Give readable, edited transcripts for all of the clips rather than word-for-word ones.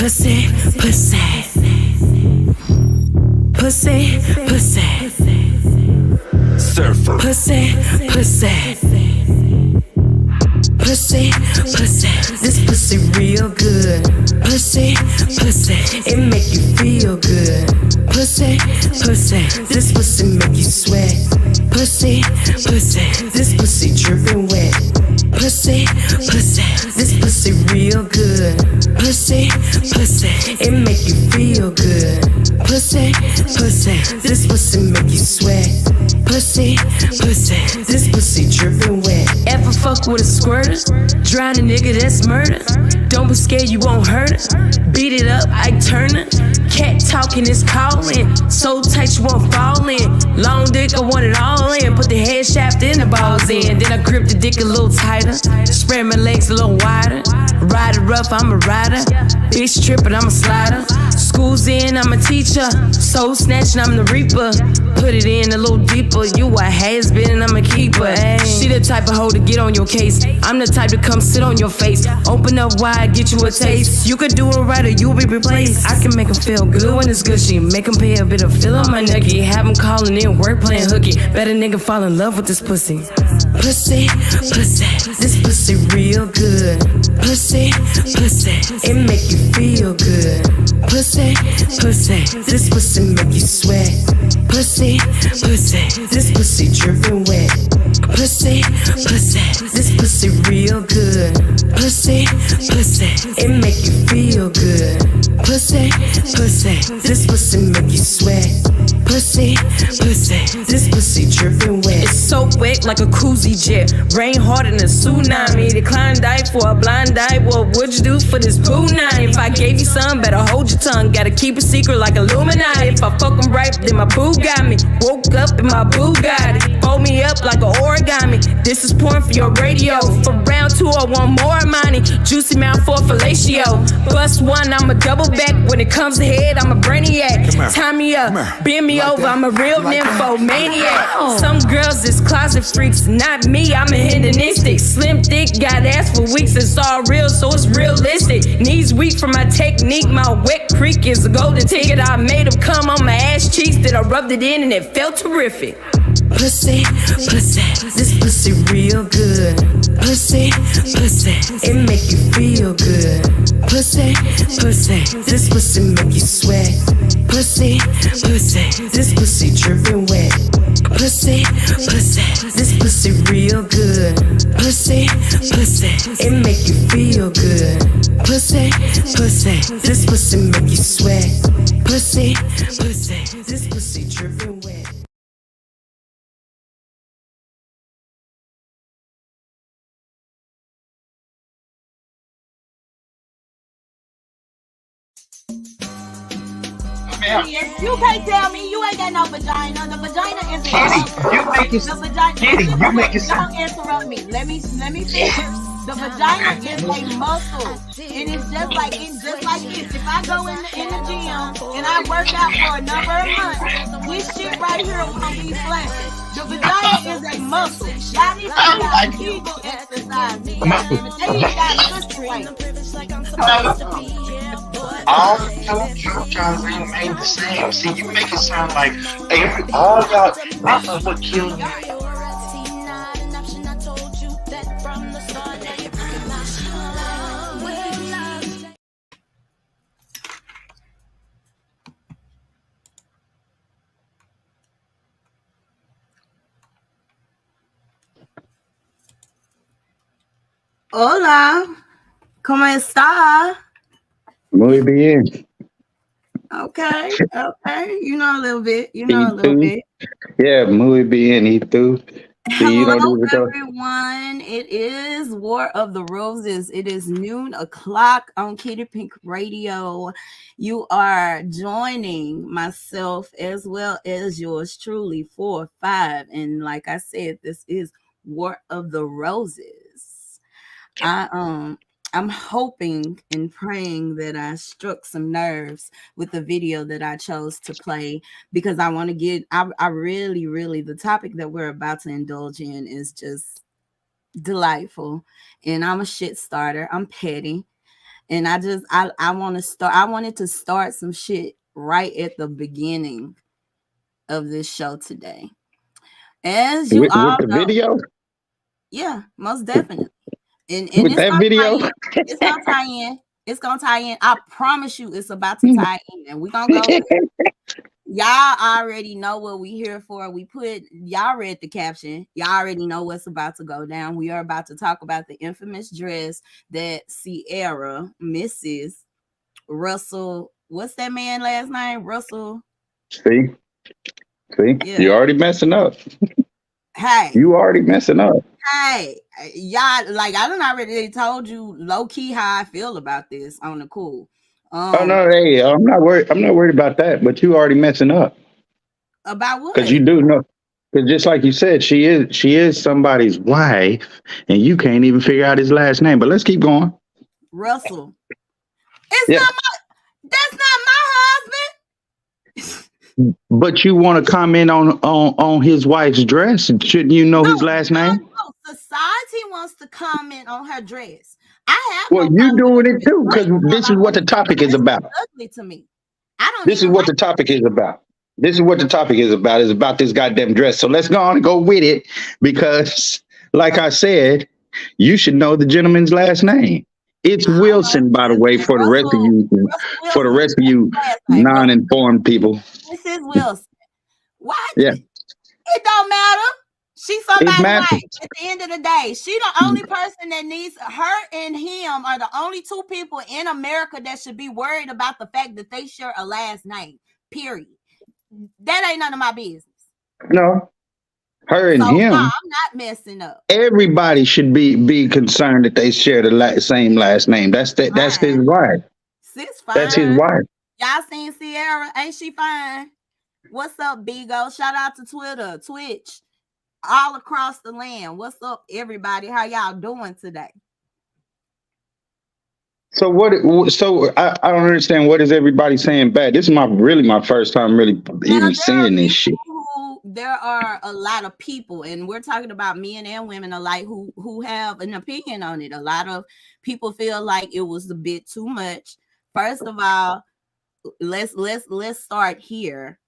pussy, pussy, pussy, pussy, surfer, pussy, pussy, pussy, pussy. This pussy real good. Pussy, pussy, it make you feel good. Pussy, pussy, this pussy make you sweat. Pussy, pussy, this pussy dripping wet. Pussy, pussy, this pussy real good. Pussy, pussy, it make you feel good. Pussy, pussy, this pussy make you sweat. Pussy, pussy, this pussy dripping wet. Ever fuck with a squirter? Drown a nigga, that's murder. Don't be scared, you won't hurt it. Beat it up, I turn it. Cat talking is calling. So tight you won't fall in. Long dick, I want it all in. Put the head shaft in the balls in. Then I grip the dick a little tighter. Spread my legs a little wider. Ride it rough, I'm a rider. Bitch trippin', I'm a slider. School's in, I'm a teacher. Soul snatching, I'm the reaper. Put it in a little deeper. You a has-been and I'm a keeper. Ay. She the type of hoe to get on your case. I'm the type to come sit on your face. Open up wide, get you a taste. You could do it right or you'll be replaced. I can make 'em feel good when it's gushy. Make 'em pay a bit of fill on my nookie. Have 'em calling in work playing hooky. Bet a nigga fall in love with this pussy. Pussy, pussy, this pussy real good. Pussy, pussy, it make you feel good. Pussy, pussy, this pussy make you sweat. Pussy, pussy, this pussy dripping wet. Pussy, pussy, this pussy real good. Pussy, pussy, it make you feel good. Pussy, pussy, this pussy make you sweat. Pussy, pussy, this pussy dripping wet. It's so wet like a koozie jet. Rain harder than a tsunami. Decline die for a blind eye. What would you do for this poo nine? If I gave you some, better hold your tongue. Gotta keep a secret like Illuminati. If I fuck 'em right, then my boo got me. Woke up in my Bugatti. Fold me up like an origami. This is porn for your radio. For round two, I want more money. Juicy mouth for fellatio. Bust one, I'm a double back. When it comes to head, I'm a brainiac. Tie me up, bend me over, I'm a real nymphomaniac. Some girls is closet freaks, not me, I'm a hedonistic. Slim, thick, got ass for weeks, it's all real, so it's realistic. Knees weak from my technique, my wet creek is a golden ticket. I made them come on my ass cheeks, then I rubbed it in and it felt terrific. Pussy, pussy, this pussy real good. Pussy, pussy, it make you feel good. Pussy, pussy, this pussy make you sweat. Pussy, pussy, this pussy dripping wet. Pussy, pussy, this pussy real good. Pussy, pussy, it make you feel good. Pussy, pussy, this pussy make you sweat. Pussy, pussy, this pussy dripping wet. You can't tell me you ain't got no vagina. The vagina is a Kiddy, you make it. the vagina. Kiddy, you make it Don't sound. interrupt me. Let me finish. The vagina is a muscle, and it's just like this. If I go in the gym and I work out for a number of months, this shit right here won't be flaccid. The vagina is a muscle. Y'all need to start Kegel exercise. They ain't got this way. All the y'all remain the same. See, you make it sound like all y'all. I know what killed you. Hola, ¿cómo está? Muy bien. Okay, you know a little bit. ¿Y Yeah, muy bien. ¿Y tú? Hello, everyone. It is War of the Roses. It is noon o'clock on Kiddy Pink Radio. You are joining myself as well as yours truly 4-5. And like I said, this is War of the Roses. I'm hoping and praying that I struck some nerves with the video that I chose to play, because I want to get, I really, the topic that we're about to indulge in is just delightful. And I'm a shit starter. I'm petty. And I wanted to start some shit right at the beginning of this show today. As you all with the know, video, yeah, most definitely. And with it's that gonna tie video. in. It's gonna tie in. It's gonna tie in. I promise you it's about to tie in. And we're gonna go. Y'all already know what we here for. Y'all read the caption. Y'all already know what's about to go down. We are about to talk about the infamous dress that Ciara, Mrs. Russell, what's that man last name? Russell. See, Yeah. you already messing up. Hey. You already messing up. Hey, y'all, like I done already told you low key how I feel about this on the cool. Oh no, hey, I'm not worried about that. But you already messing up. About what? Because you do know. Because just like you said, she is somebody's wife, and you can't even figure out his last name. But let's keep going. Russell. It's Yeah. not that's not my husband. But you want to comment on his wife's dress? Shouldn't you know his last name? No. Society wants to comment on her dress. I have Well, no you problem doing with it too, because this is what the topic is about. ugly to me. I don't This is even what the topic is about. This is what the topic is about. Is about this goddamn dress. So let's go on and go with it, because, like I said, you should know the gentleman's last name. It's Wilson, by the way, for the rest of you, non-informed people. This is Wilson. What? Yeah. It don't matter. She's It somebody's matters. wife. At the end of the day, she the only person that needs her and him are the only two people in America that should be worried about the fact that they share a last name. Period. That ain't none of my business. No, her and him. No, I'm not messing up. Everybody should be concerned that they share the same last name. That's his wife. Sis fine. That's his wife. Y'all seen Ciara? Ain't she fine? What's up, Bigo? Shout out to Twitter, Twitch, all across the land. What's up, everybody? How y'all doing today? So what? So I don't understand. What is everybody saying back? This is my first time really even seeing this shit. There are a lot of people, and we're talking about men and women alike, who have an opinion on it. A lot of people feel like it was a bit too much. First of all, let's start here.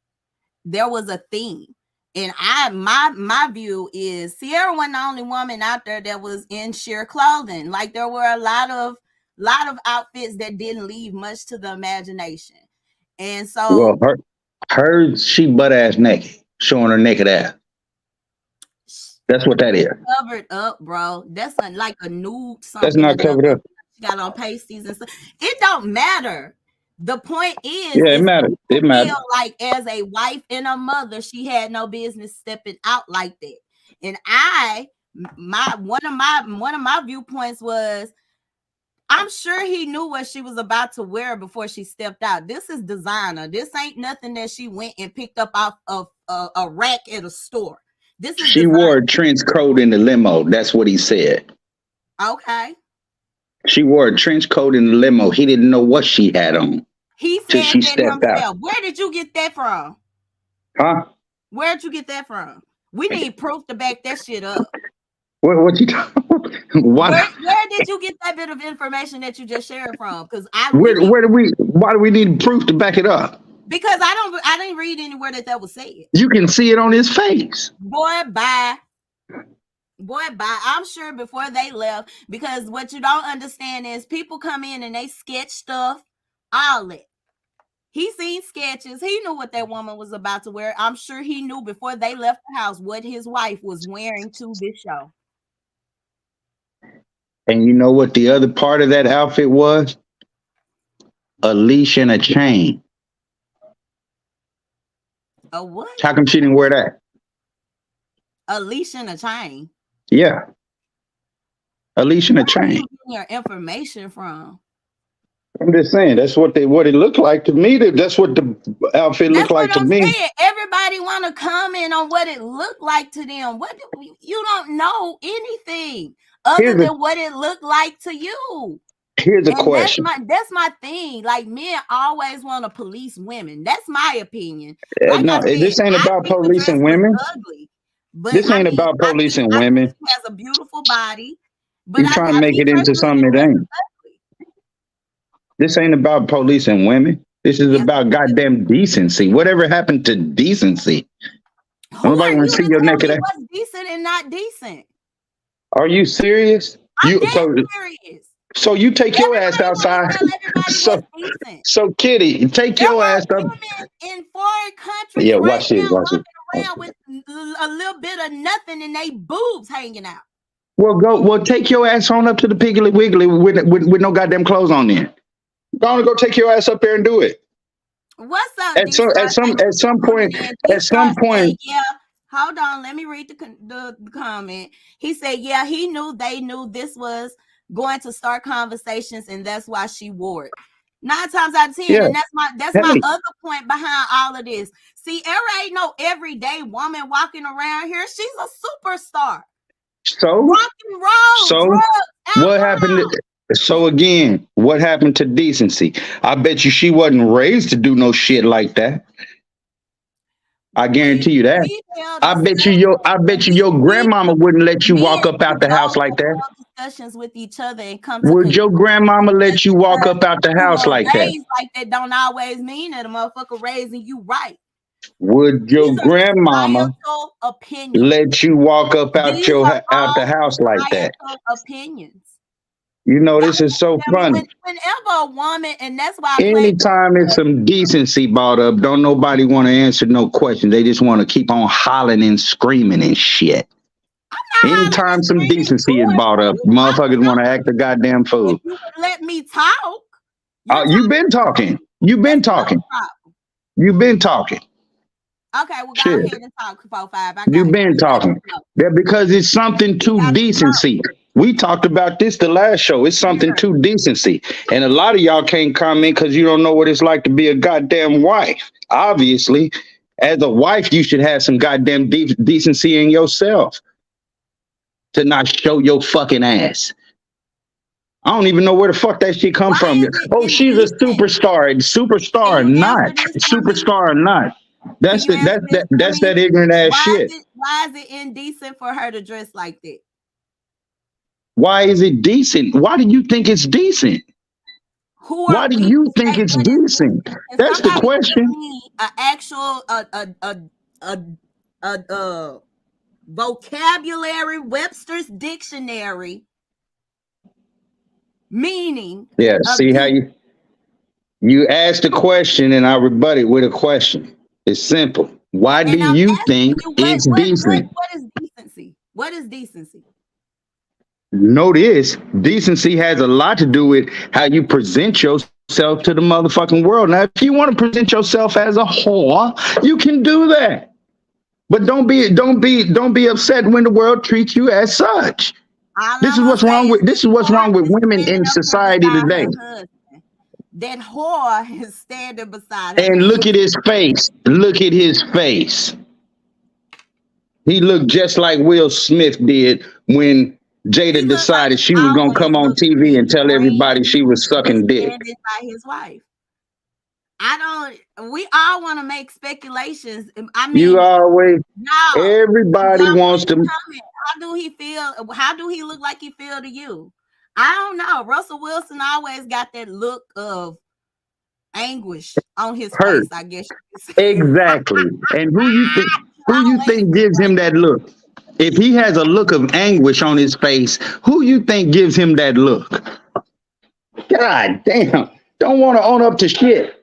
There was a theme, and my view is Ciara wasn't the only woman out there that was in sheer clothing. Like there were a lot of outfits that didn't leave much to the imagination, and so she butt ass naked, showing her naked ass. That's what that is. Covered up, bro. That's like a nude. That's not covered up. She got on pasties and stuff. It don't matter. The point is, yeah, it matters. It matters. Like as a wife and a mother, she had no business stepping out like that. And one of my viewpoints was, I'm sure he knew what she was about to wear before she stepped out. This is designer. This ain't nothing that she went and picked up off of a rack at a store. She wore a trench coat in the limo. That's what he said. Okay. She wore a trench coat in the limo. He didn't know what she had on. He said she stepped out. Where did you get that from? Huh? Where'd you get that from? We need proof to back that shit up. What you talking about? Where did you get that bit of information that you just shared from? Because why do we need proof to back it up? Because I didn't read anywhere that was said. You can see it on his face. Boy, bye. I'm sure before they left, because what you don't understand is people come in and they sketch stuff, all that. He seen sketches. He knew what that woman was about to wear. I'm sure he knew before they left the house what his wife was wearing to this show. And you know what the other part of that outfit was? A leash and a chain. A what? How come she didn't wear that? A leash and a chain. Yeah. A leash and a chain. Where are you getting your information from? I'm just saying that's what it looked like to me. That's what the outfit looked like to me. Saying. Everybody want to comment on what it looked like to them. You don't know anything other than what it looked like to you. Here's a question. That's my thing. Like men always want to police women. That's my opinion. No, this ain't about policing women. Ugly, but this ain't about policing women. She has a beautiful body, but you're trying to make it into something it ain't. This ain't about police and women. This is about goddamn decency. Whatever happened to decency? Who Nobody are want you to see to your tell naked me ass. what's decent and not decent? Are you serious? I'm You dead serious. so you take your ass Everybody want outside. to tell everybody So what's decent. so Kiddy, take There your ass are up. women in foreign countries Yeah, right watch this. now Watch it. walking around with a little bit of nothing and they boobs hanging out. Well, take your ass on up to the Piggly Wiggly with no goddamn clothes on there. Go take your ass up there and do it. What's up, At D some Star? at some Thank at you for some tuning point in. D at some Star said, point, yeah. Hold on, let me read the comment. He said, yeah, they knew this was going to start conversations, and that's why she wore it. 9 times out of 10, yeah. and that's my Hey, other point behind all of this. Ciara ain't no everyday woman walking around here. She's a superstar. so Rock and roll, so drugs, what happened? alcohol. So again, what happened to decency? I bet you she wasn't raised to do no shit like that. I guarantee you that. We held discussions. I bet you your grandmama wouldn't let you Men walk up who out the house don't like that. have discussions with each other and come to Would your conclusions grandmama let just you walk because up out the you house were like that? raised like that don't always mean that a motherfucker raising you right. Would These your are grandmama societal opinions. let you walk up These are out the all house like that? societal opinions. You know, Y'all this is so tell me funny. whenever a woman, and that's why I play. Anytime there's some decency brought up, don't nobody want to answer no question. They just want to keep on hollering and screaming and shit. Anytime some decency is brought up, motherfuckers want to act a goddamn If fool. you would let me talk, you're You've talking. been talking. You've been That's another talking. problem. You've been talking. Okay, well, go Shit. ahead and talk, 4-5. I got You've it. been talking. Yeah, because it's something to decency. We talked about this the last show. It's something to decency. And a lot of y'all can't comment because you don't know what it's like to be a goddamn wife. Obviously, as a wife, you should have some goddamn decency in yourself to not show your fucking ass. I don't even know where the fuck that shit come from. Oh, she's a superstar. Superstar or not. Superstar or not. That's that ignorant ass shit. Why is it indecent for her to dress like that? Why is it decent? Why do you think it's decent? Why do you think it's decent? That's the question. An actual vocabulary, Webster's dictionary meaning. Yeah, see how you asked a question and I rebut it with a question. It's simple. Why do you think it's decent? What is decency? What is decency? Know this, decency has a lot to do with how you present yourself to the motherfucking world. Now, if you want to present yourself as a whore, you can do that. But don't be upset when the world treats you as such. This is what's wrong with women in society today. That whore is standing beside her. And look at his face. Look at his face. He looked just like Will Smith did when Jada decided she was going to come on TV and tell everybody she was sucking dick. By his wife. We all want to make speculations. I mean, you always, everybody wants to. How do he feel? How do he look like he feel to you? I don't know. Russell Wilson always got that look of anguish on his face, I guess. Exactly. And who you think gives him that look? If he has a look of anguish on his face, who you think gives him that look? God damn. Don't want to own up to shit.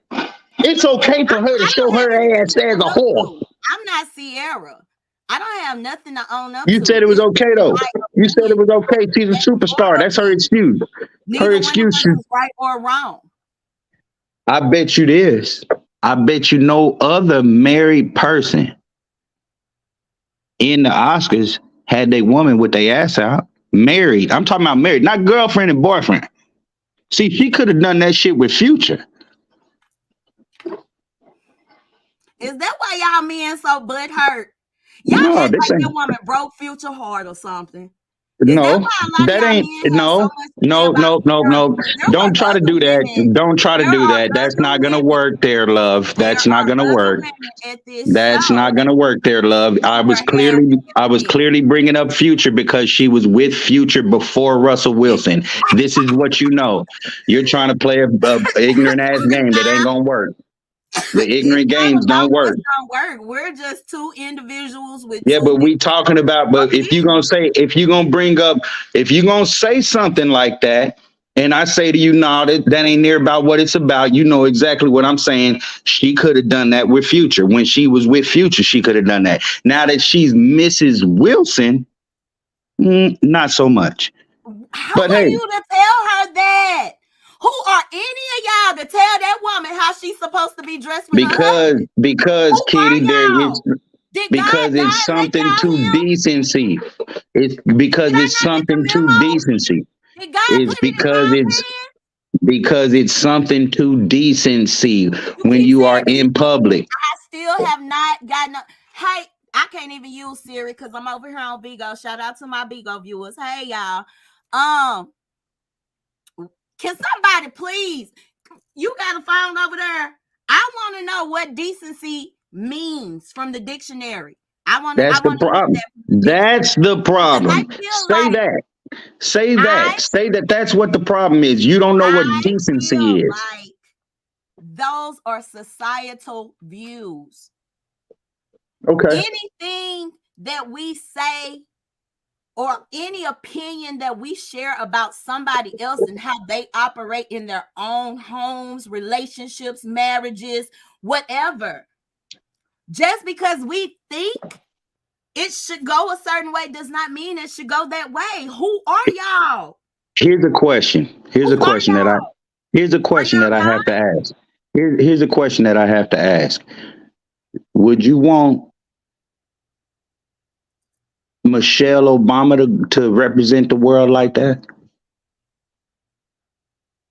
It's okay for her to show her ass as a whore. I'm not Ciara. I don't have nothing to own up to. You said it was okay though. You said it was okay. She's a superstar. That's her excuse. Her excuse is right or wrong. I bet you this. I bet you no other married person in the Oscars had their woman with their ass out. Married. I'm talking about married, not girlfriend and boyfriend. See, she could have done that shit with Future. Is that why y'all men so butthurt? Y'all act like that woman broke Future hard or something. No, why a lot of that y'all ain't men have so no, much to say no, about no, the no, girl? no. There Don't are try to other do that. women. Don't try to There do are that. That's other not gonna women. work there, love. There That's not are gonna other work. women at this That's show not gonna work there, love. who are half I was empty. clearly bringing up Future because she was with Future before Russell Wilson. This is what you know. You're trying to play a ignorant ass game that ain't gonna work. The It's ignorant not games about don't work. what's gonna work. We're just two individuals with Yeah, two but we different talking about, but if you're gonna opinions. say, if you're gonna say something like that, and I say to you, no, that ain't near about what it's about. You know exactly what I'm saying. She could have done that with Future. When she was with Future, she could have done that. Now that she's Mrs. Wilson, not so much. How But are hey, you to tell her that? Who are any of y'all to tell that woman how she's supposed to be dressed with her husband? because Who Kitty, are y'all? Did God because it's die and make something y'all to him? decency. It's Did because I it's not get the something to memo? decency. Did God It's put it in because God's it's hand? because it's something to decency You when keep you are saying in decency. public. I still have not gotten a hey. I can't even use Siri because I'm over here on Bigo. Shout out to my Bigo viewers. Hey y'all. Um, can somebody please? You got a phone over there? I want to know what decency means from the dictionary. I want to. I That's the want to know problem. that from the That's dictionary the because I problem. feel Say like that. Say I that. Say that that's what the problem is. You don't know what I decency feel is. like those are societal views. Okay. Anything that we say or any opinion that we share about somebody else and how they operate in their own homes, relationships, marriages, whatever, just because we think it should go a certain way does not mean it should go that way. Who are y'all? Here's a question. Who are y'all? Here's a Are question y'all that I God? have to ask. Here's a question that I have to ask. Would you want Michelle Obama to represent the world like that?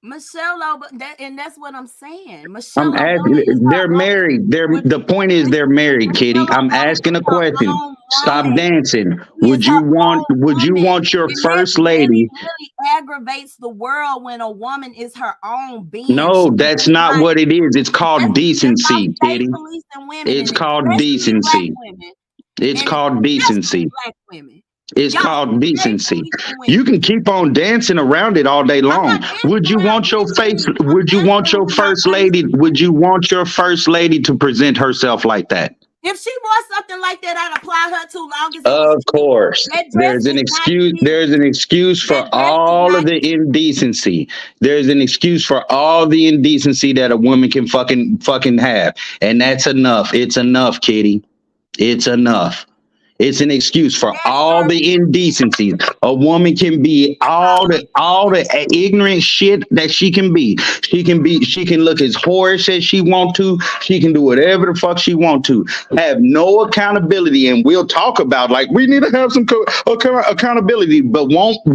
Michelle Obama, and that's what I'm saying. I'm Michelle Obama asking. is They're her own. married. The point is they're married, Kitty. Michelle I'm Obama asking is a her question. own Stop woman. dancing. She is her own Would you woman. want your And that first really, lady? really aggravates the world when a woman is her own being. No, that's not what it is. It's That's called about decency, state Kitty. policing women, It's and called especially black decency. women, It's and called especially decency. black women. It's Y'all called state decency. policing You women. can keep on dancing around it all day I'm long. not dancing Would you around want your face? anything. I'm Would you want answering your what my first face lady? Would is. you want your first lady to present herself like that? If she wore something like that, I'd apply her too long as it was Of cute. course. That dress is not cute. There's an excuse That for dress is all of not the cute. indecency. There's an excuse for all the indecency that a woman can fucking have. And that's enough. It's enough, Kitty. It's enough. It's an excuse for That all dress the is indecencies. A woman can be all the ignorant shit that she can be. She can look as whorish as she want to. She can do whatever the fuck she want to. Have no accountability, and we'll talk about like we need to have some accountability, but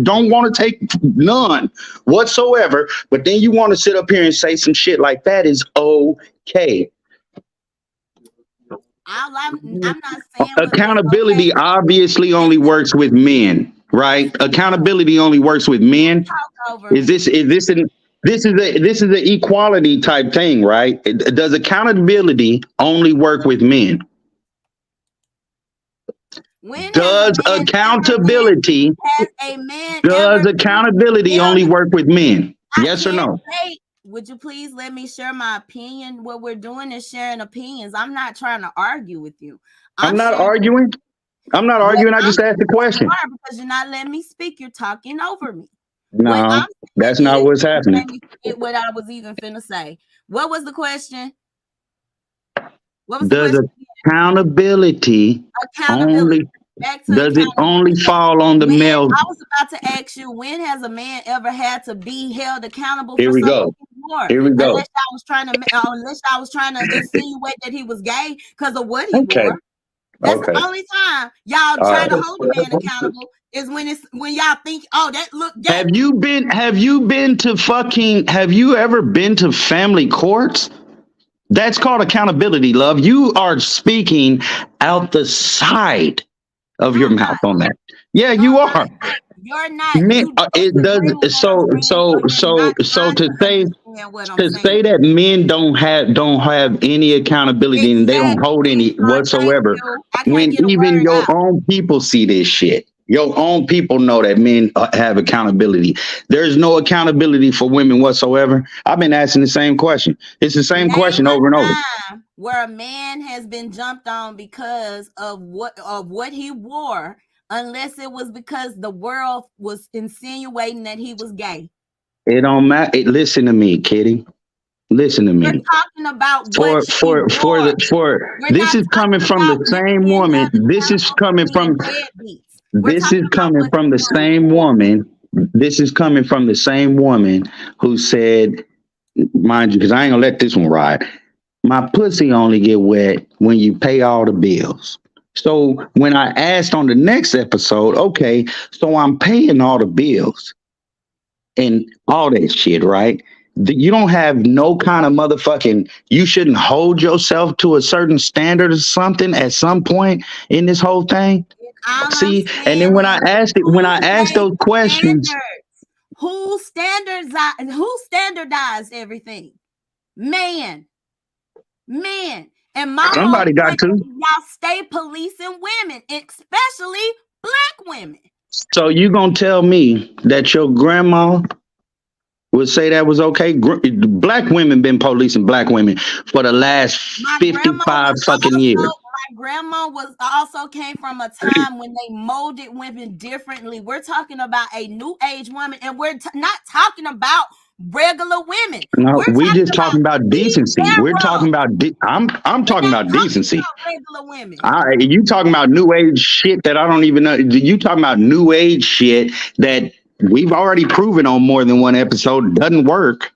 don't want to take none whatsoever. But then you want to sit up here and say some shit like that is okay. I'm not saying what is okay. Accountability obviously If only works with men, right? Accountability only works with men. talk over Is me. this is an equality type thing, right? Does accountability only work with men? When has a Does man ever been? accountability Has a man does ever been accountability held? only work with men? I Yes or can't no? say. Would you please let me share my opinion? What we're doing is sharing opinions. I'm not trying to argue with you. I'm I'm not sharing arguing. I'm not what arguing. I I'm just asked the yes, you question. are because you're not letting me speak. You're talking over me. What No, I'm that's saying not is what's you happening. let me forget what I was even finna say. What was the question? What was the Does question? accountability Accountability. only Back to does it only accountability. fall on the When male? I was about to ask you, when has a man ever had to be held accountable Here for we something go. he wore? Here we go. Unless I was trying to insinuate that he was gay because of what he Okay. wore. That's the Okay. only time y'all All try right. to hold a man accountable is when y'all think, oh, that look gay. Have you ever been to family courts? That's called accountability, love. You are speaking out the side of your I'm mouth not. on that. Yeah, No, you are. you're not. Men, You it disagree does with what I'm saying, so you're not so trying to to say understand what I'm saying. that men don't have any accountability and they don't hold Exactly. any Thank whatsoever, you. I can't when get a even word your out. own people see this shit. Your own people know that men have accountability. There's no accountability for women whatsoever. I've been asking the same question. It's the same Name question over and over. a time where a man has been jumped on because of what he wore, unless it was because the world was insinuating that he was gay. It don't matter. Listen to me, Kitty. Listen to We're me. talking about what For she wore. We're this not is coming talking from the about men same being woman. held accountable for being deadbeats. We're This is talking about coming what from the she same wore. woman. This is coming from the same woman who said, mind you, because I ain't gonna let this one ride. My pussy only get wet when you pay all the bills. So when I asked on the next episode, okay, so I'm paying all the bills and all that shit, right? You don't have no kind of motherfucking, you shouldn't hold yourself to a certain standard or something at some point in this whole thing. All I'm See, and then saying is, when who I asked made those the questions, standards? Who standardized everything? Man. And my whole somebody got point to. is y'all stay policing women, especially black women. So you gonna tell me that your grandma would say that was okay? Black women been policing black women for the last My grandma 55 was fucking years. also came from a time when they molded women differently. We're talking about a new age woman, and we're not talking about regular women. No, We're we talking just about talking about decency. We're talking Ciara. about I'm We're talking not about talking decency. about regular women. You talking about new age shit that I don't even know. You talking about new age shit that we've already proven on more than one episode doesn't work.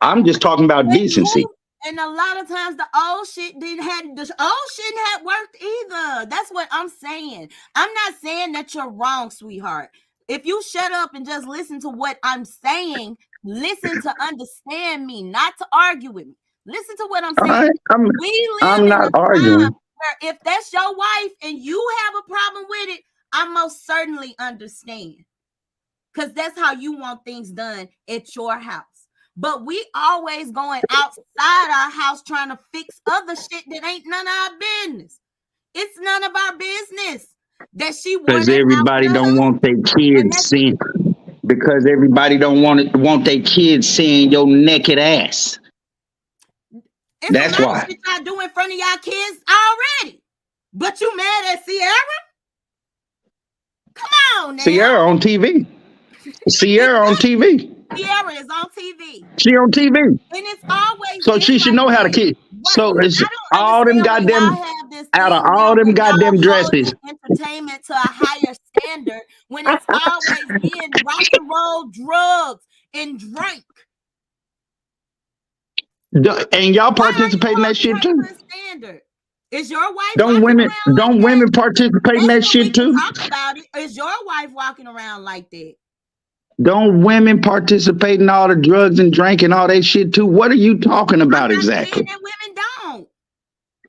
I'm just talking about decency. And a lot of times the old shit hadn't worked either. That's what I'm saying. I'm not saying that you're wrong, sweetheart. If you shut up and just listen to what I'm saying, listen to understand me, not to argue with me. Listen to what I'm All saying. right, We I'm live in not a time arguing. where if that's your wife and you have a problem with it, I most certainly understand. Because that's how you want things done at your house. But we always going outside our house trying to fix other shit that ain't none of our business. It's none of our business that she wore Because that everybody outfit. don't want their kids seeing. Because everybody don't want their kids seeing your naked ass. It's That's a lot of why. shit y'all do in front of y'all kids already. But you mad at Ciara? Come on now. Ciara on TV. Ciara on TV. Ciara is on TV. She on TV. And it's always So been she should like know how to that. keep. So it's I don't all them understand why goddamn y'all have this out of thing all now them where y'all goddamn dresses. holding entertainment to a higher standard when it's always been rock and roll, drugs, and drink. And y'all Why are you participate in that holding shit her too. to a standard? Is your wife Don't walking women around like don't that? women participate in That's that what we shit can too? talk about it. Is your wife walking around like that? Don't women participate in all the drugs and drink and all that shit too? What are you talking about I'm not saying exactly? that women don't.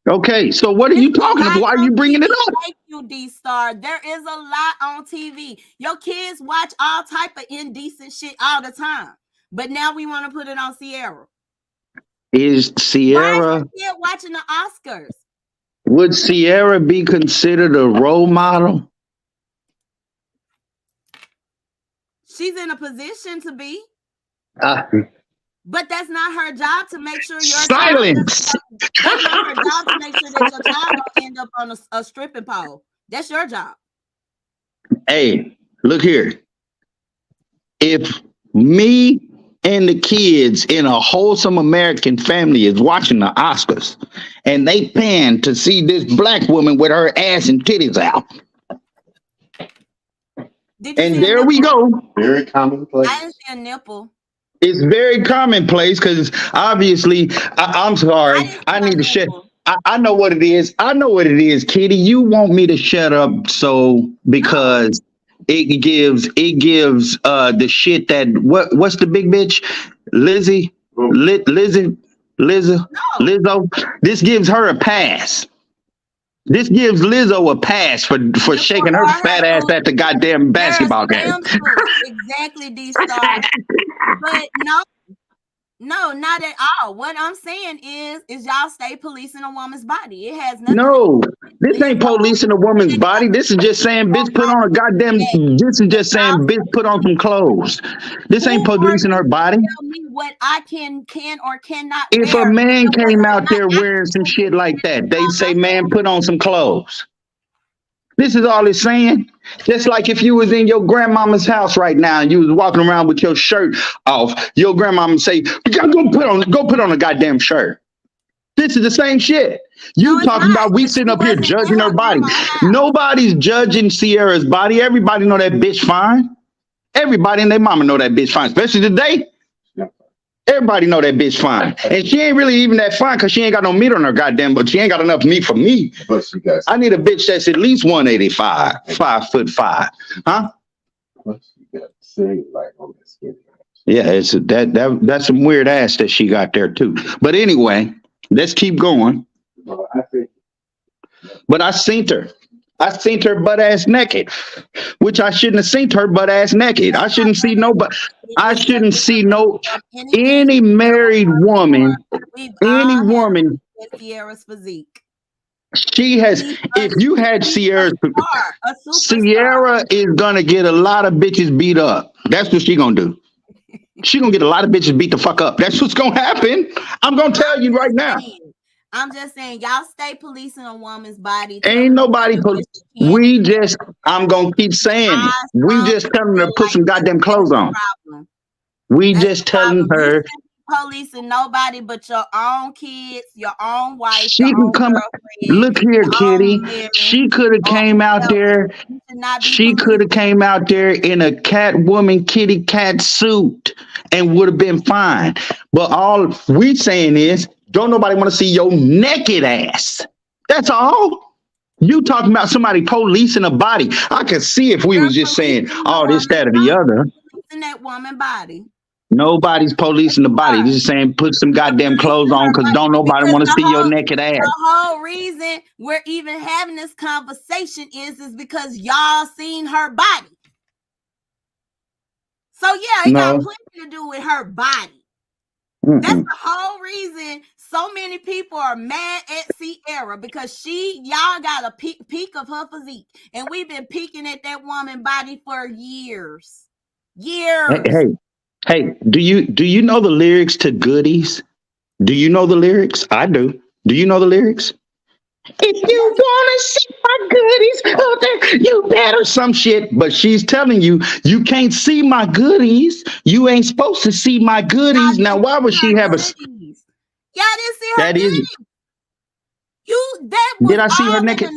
Okay, so what are There's you a talking about? lot Why are on you bringing it TV. up? Thank you, D-Star. There is a lot on TV. Your kids watch all type of indecent shit all the time. But now we want to put it on Ciara. Is Why is Ciara, your kid watching the Oscars? would Ciara be considered a role model? She's in a position to be. Uh, But that's not her job to make sure your child Silence. that's not her job to make sure that your child don't end up on a stripping pole. That's your job. Hey, look here. If me and the kids in a wholesome American family is watching the Oscars and they pan to see this black woman with her ass and titties out, Did you and see a there nipple? we go. Very commonplace. I didn't see a nipple. It's very commonplace because obviously, I'm sorry. I need to shut. I know what it is. I know what it is, Kitty. You want me to shut up so because it gives the shit that what's the big bitch? Lizzie? Lizzie? No. Lizzo? This gives her a pass. This gives Lizzo a pass for shaking her fat ass at the goddamn basketball game. Exactly, D-Star. But no, not at all. What I'm saying is y'all stay policing a woman's body. It has nothing. No, this ain't policing a woman's body. This is just saying, bitch, put on a goddamn. This is just saying, bitch, put on some clothes. This ain't policing her body. Tell me what I can or cannot. If a man came out there wearing some shit like that, they say, man, put on some clothes. This is all it's saying. Just like if you was in your grandmama's house right now and you was walking around with your shirt off, your grandmama say, go put on a goddamn shirt. This is the same shit. You talking about we sitting up here judging her body. Nobody's judging Ciara's body. Everybody know that bitch fine. Everybody and their mama know that bitch fine, especially today. Everybody know that bitch fine. And she ain't really even that fine because she ain't got no meat on her goddamn, but she ain't got enough meat for me. But she got I need a bitch that's at least 185, 5'5", huh? But she got sing like on that skin. Yeah, it's that's some weird ass that she got there too. But anyway, let's keep going. Well, I think. But I seen her. I seen her butt ass naked, which I shouldn't have seen her butt ass naked. I shouldn't see nobody. I shouldn't see any married woman, any woman. Ciara's physique. She has. If you had Ciara's, Ciara is gonna get a lot of bitches beat up. That's what she gonna do. She gonna get a lot of bitches beat the fuck up. That's what's gonna happen. I'm gonna tell you right now. I'm just saying, y'all stay policing a woman's body. Ain't nobody we just, I'm going to keep saying it. We just telling her to put some goddamn clothes on. We just telling her. Policing nobody but your own kids, your own wife. She can come. Look here, Kiddy. She could have came out there. She could have came out there in a Catwoman kitty cat suit and would have been fine. But all we saying is, don't nobody want to see your naked ass. That's all. You talking about somebody policing a body. I could see if we was just saying, oh, this, that, or the other. In that woman body. Nobody's policing the body. This is saying put some goddamn clothes on because don't nobody want to see your naked ass. The whole reason we're even having this conversation is because y'all seen her body. So yeah, it got plenty to do with her body. That's the whole reason so many people are mad at Ciara because y'all got a peek of her physique, and we've been peeking at that woman body for years. Hey, do you know the lyrics to Goodies? Do you know the lyrics? I do. Do you know the lyrics? If you wanna see my goodies out there, you better some shit. But she's telling you, you can't see my goodies. You ain't supposed to see my goodies. Now, why would she have a? Y'all didn't see her goodies. Did I see her naked?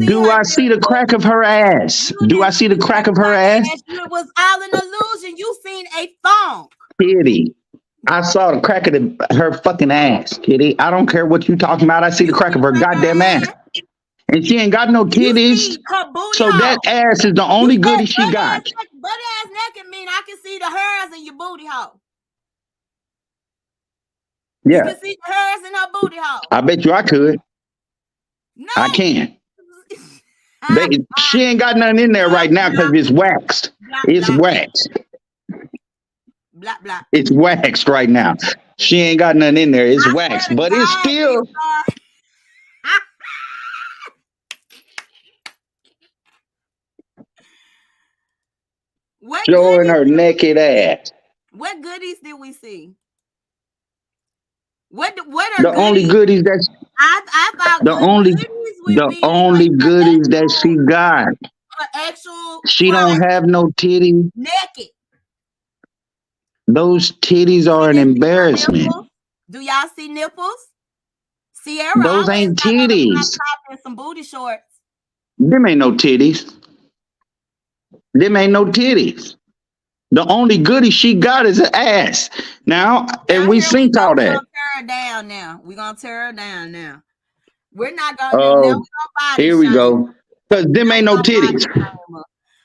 Do I see the crack of her ass? Do I see the crack of her ass? It was all an illusion. You seen a thong. Kiddy. I saw the crack of her fucking ass, Kiddy. I don't care what you talking about. I see the crack of her goddamn ass. And she ain't got no titties. So that ass is the only goodie she got. Butt ass naked mean I can see the hairs in your booty hole. Yeah. You can see the hairs in her booty hole. I bet you I could. No. I can. She ain't got nothing in there right now because it's waxed. It's waxed. Blah, blah. It's waxed right now. She ain't got nothing in there. It's waxed, but it's still. Showing her naked ass. What goodies did we see? What are the only goodies that I thought the only goodies that she got? Actual she don't have no titties. Naked. Those titties are an embarrassment. Do y'all see nipples? Ciara, those ain't titties. And some booty shorts. Them ain't no titties. Them ain't no titties. The only goodie she got is an ass. Now, and we synced all that. We're gonna tear her down now. We're gonna tear her down now. We're not gonna here we go. Because them ain't no titties.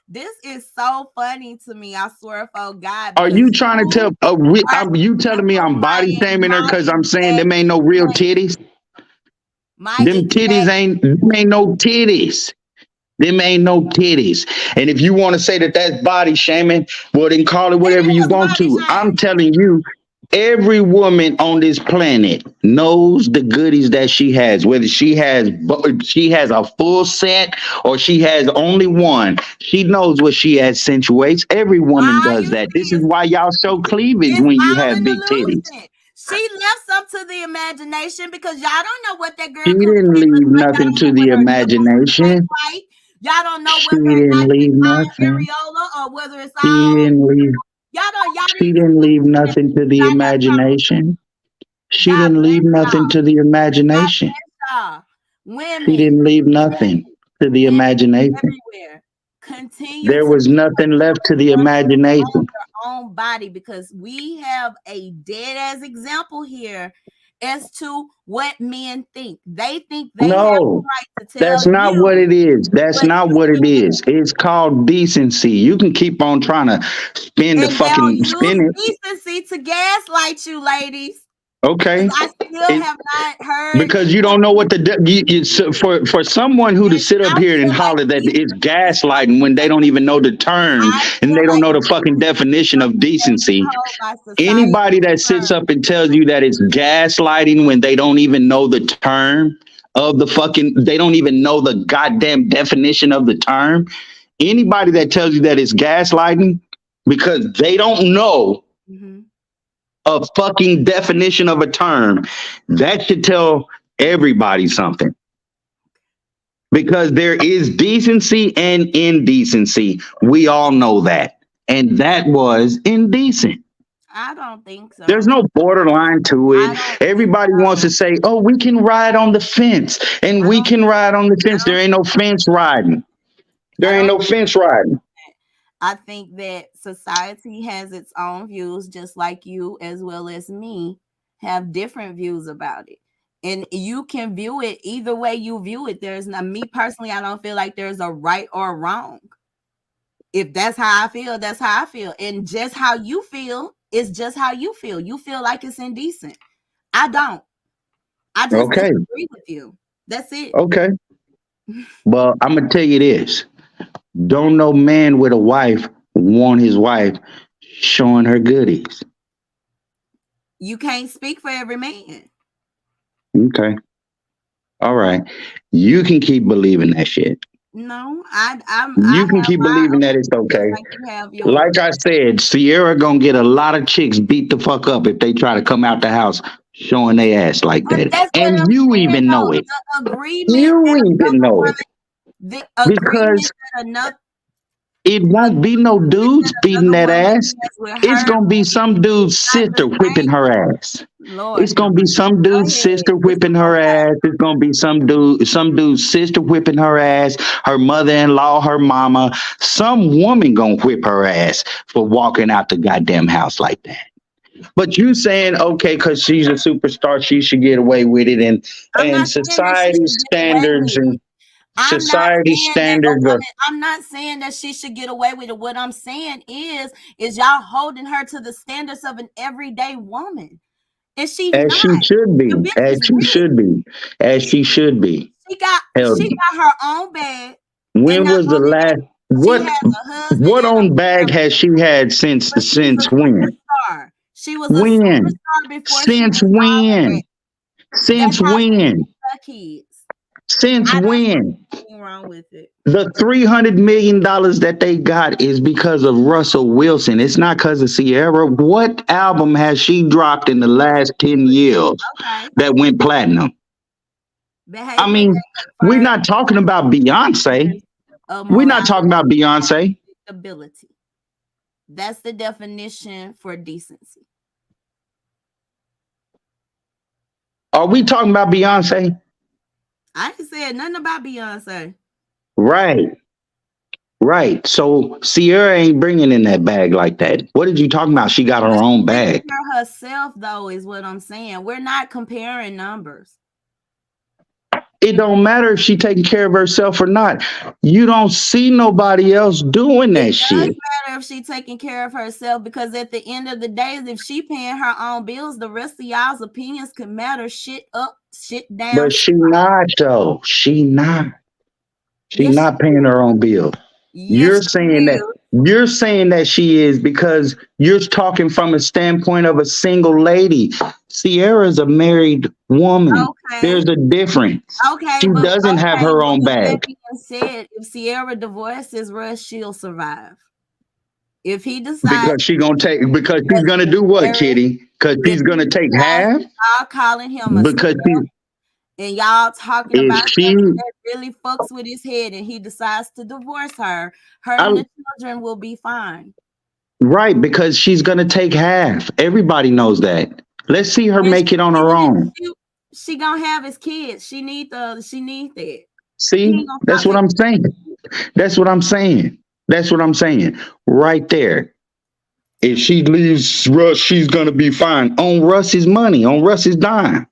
This is so funny to me. I swear for God. Are you trying to tell you telling me I'm body shaming her because I'm saying them ain't no real titties? Them titties ain't no titties. Them ain't no titties. And if you want to say that that's body shaming, well, then call it whatever you want to. I'm telling you, every woman on this planet knows the goodies that she has, whether she has a full set or she has only one. She knows what she accentuates. Every woman does that. This is why y'all show cleavage when you have big titties. She left some to the imagination because y'all don't know what that girl. She didn't leave nothing to the imagination. Y'all don't know she didn't leave nothing. Areola or whether it's she all. Didn't leave. She didn't leave nothing to the imagination. She didn't leave nothing to the imagination. Women. She didn't leave nothing to the imagination. Everywhere. Continue. There was nothing left to the imagination. Your own body, because we have a dead ass example here as to what men think. They think they have the right to tell that's not you what it is. That's not what it is. It's called decency. You can keep on trying to spin the fucking spin it. Decency to gaslight you, ladies. Okay. I still have not heard, because you don't know what for someone who to sit up here and holler that it's gaslighting when they don't even know the term and they don't know the fucking definition of decency. Anybody that sits up and tells you that it's gaslighting when they don't even know the term of the fucking, they don't even know the goddamn definition of the term. Anybody that tells you that it's gaslighting because they don't know a fucking definition of a term, that should tell everybody something. Because there is decency and indecency. We all know that. And that was indecent. I don't think so. There's no borderline to it. Everybody wants to say, oh, we can ride on the fence. And we can ride on the fence. There ain't no fence riding. There ain't no fence riding. I think that society has its own views, just like you as well as me have different views about it. And you can view it either way you view it. There's not, me personally, I don't feel like there's a right or a wrong. If that's how I feel, that's how I feel. And just how you feel is just how you feel. You feel like it's indecent. I don't. I just disagree with you. That's it. Okay. Well, I'm going to tell you this. Don't no man with a wife want his wife showing her goodies. You can't speak for every man. Okay. All right. You can keep believing that shit. No, you can keep believing that it's okay. Like I said, Ciara gonna get a lot of chicks beat the fuck up if they try to come out the house showing their ass like that. And you even know it. You even know it. Because it won't be no dudes beating that ass. It's gonna be some dude's sister whipping her ass. It's gonna be some dude's sister whipping her ass. It's gonna be some dude's sister whipping her ass, her mother-in-law, her mama. Some woman gonna whip her ass for walking out the goddamn house like that. But you saying, okay, because she's a superstar, she should get away with it, and society standards and society standards. I'm not saying that she should get away with it. What I'm saying is y'all holding her to the standards of an everyday woman. And she should be. As she should be. As she should be. She got her own bag. When was the last what on bag has she had since when? She was a superstar before. Since when? Since when? Since when? Nothing wrong with it. The $300 million that they got is because of Russell Wilson. It's not because of Ciara. What album has she dropped in the last 10 years that went platinum? I mean, we're not talking about Beyonce. We're not talking about Beyonce. Ability. That's the definition for decency. Are we talking about Beyonce? I ain't said nothing about Beyonce. Right. So Ciara ain't bringing in that bag like that. What did you talking about? She got her own bag. Herself, though, is what I'm saying. We're not comparing numbers. It don't matter if she taking care of herself or not. You don't see nobody else doing that It does shit. matter if she taking care of herself, because at the end of the day, if she paying her own bills, the rest of y'all's opinions can matter shit up, shit down. But she not though. She not. She Yes, not paying her own bill. You're yes, saying that she is because you're talking from a standpoint of a single lady. Ciara's a married woman. Okay. There's a difference. Okay, She doesn't have her own with that bag. being said, if Ciara divorces Russ, she'll survive. If he decides, Because she's gonna do what, Kiddy? Because she's gonna take half. Y'all calling him a Because and y'all talking if about she something that really fucks with his head, and he decides to divorce her, and the children will be fine. Right, because she's gonna take half. Everybody knows that. Let's see her make it on her own. She gonna have his kids. She need that. See, that's what I'm saying. That's what I'm saying. That's what I'm saying. Right there. If she leaves Russ, she's gonna be fine. On Russ's money, on Russ's dime.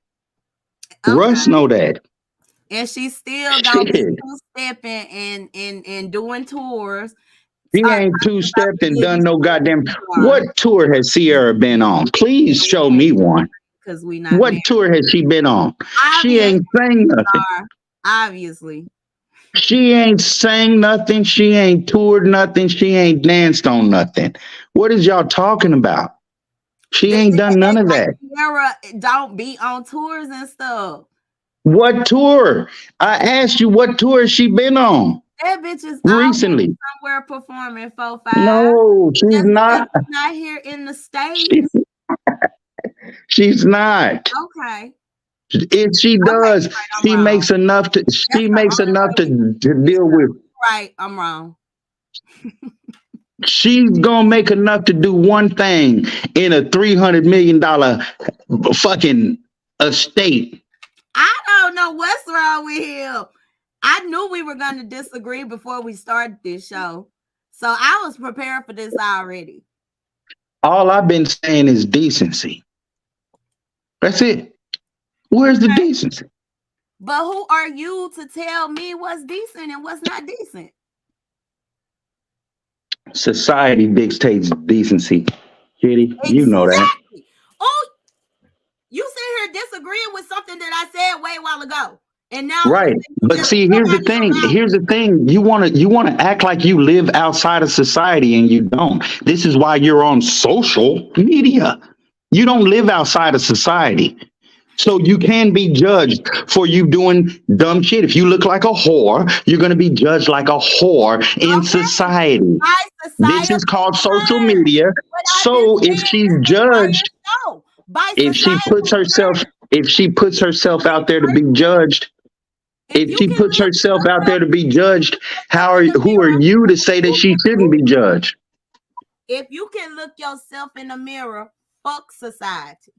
Okay. Russ know that. And she's still gonna be two-stepping and doing tours. She ain't two-stepped and done no goddamn. What tour has Ciara been on? Please show me one. Because we not. What tour has she been on? She ain't sang nothing. Obviously. She ain't sang nothing. She ain't toured nothing. She ain't danced on nothing. What is y'all talking about? She ain't done none of that. Ciara don't be on tours and stuff. What tour? I asked you what tour has she been on? That bitch is recently somewhere performing 4-5. No, she's not. Not here in the States. She's not. Okay. If she does, she makes enough to. She makes enough to deal with. Right, I'm wrong. She's gonna make enough to do one thing in a $300 million fucking estate. I don't know what's wrong with him. I knew we were going to disagree before we started this show, so I was prepared for this already. All I've been saying is decency. That's it. Where's the decency? But who are you to tell me what's decent and what's not decent? Society dictates decency. Kiddy, exactly. You know that. Oh, you sit here disagreeing with something that I said way a while ago. And now right. But see, here's the thing. Here's the thing. You wanna act like you live outside of society, and you don't. This is why you're on social media. You don't live outside of society. So you can be judged for you doing dumb shit. If you look like a whore, you're going to be judged like a whore in society. This is called social media. So if she's judged, if she puts herself out there to be judged, if she puts herself out there to be judged, who are you to say that she shouldn't be judged? If you can look yourself in the mirror, fuck society.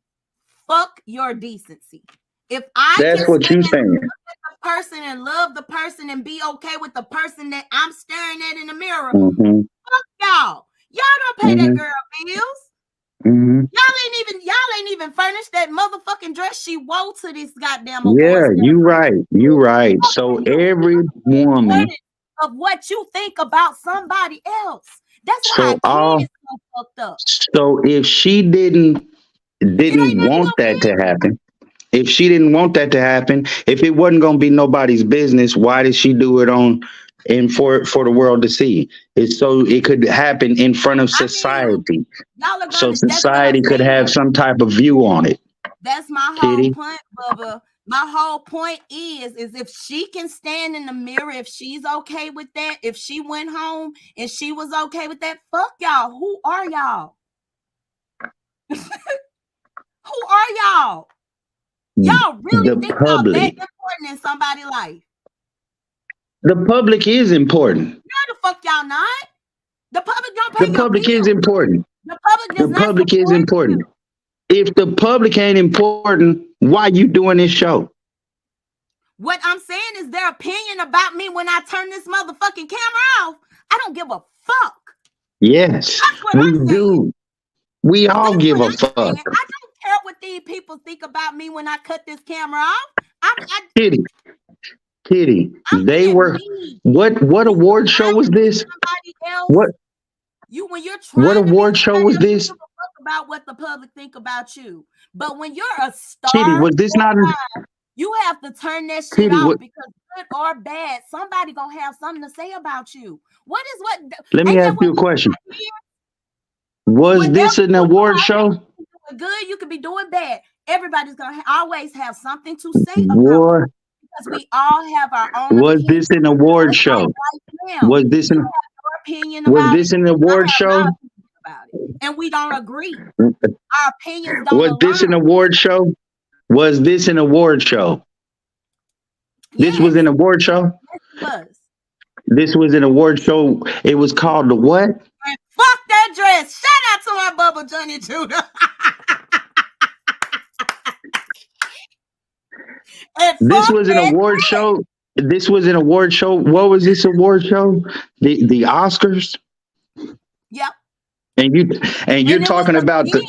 Fuck your decency. If I that's what you're saying. Look at the person and love the person and be okay with the person that I'm staring at in the mirror, fuck y'all. Y'all don't pay that girl bills. Y'all ain't even furnished that motherfucking dress she wore to this goddamn award. Yeah, you right. So every woman of what you think about somebody else. That's why I is so fucked up. So if she didn't want that to happen, if she didn't want that to happen, if it wasn't going to be nobody's business, why did she do it for the world to see? It's so it could happen in front of society. So society could have some type of view on it. That's my whole point, Bubba. My whole point is if she can stand in the mirror, if she's okay with that, if she went home and she was okay with that, fuck y'all. Who are y'all? Who are y'all? Y'all really think y'all that important in somebody's life? The public is important. No, the fuck y'all not. The public don't pay. The public is important. The public is important. If the public ain't important, why you doing this show? What I'm saying is their opinion about me when I turn this motherfucking camera off. I don't give a fuck. Yes, we do. We all give a fuck. I don't care what these people think about me when I cut this camera off. Kiddy, I'm they being were me. what award show was this? Somebody else. What When you're what trying to be award show was somebody else, you this? give a fuck about what the public think about you. But when you're a Kiddy, star, was this not you have to turn that shit Kiddy? off What? because good or bad, somebody gonna have something to say about you. What? Let me Ain't ask that you what a question. we here? Was Whatever this an you do, award I show? you can be doing good, you could be doing bad. Everybody's gonna always have something to say about War? you because we all have our own Was opinion. this an award Just like show? right now, Was this you an have your opinion was about it. this an I award have my show? opinion about it, and we don't agree. Our opinions don't Was this an align. award show? Was this an award show? This was Yes, an award show? yes, it was. This was an award show. It was called the what? And fuck that dress. Shout out to my Bubba Johnny Judah. And This fuck was an that award dress. show. This was an award show. What was this award show? The Oscars? Yep. And you're And it was talking the about theme.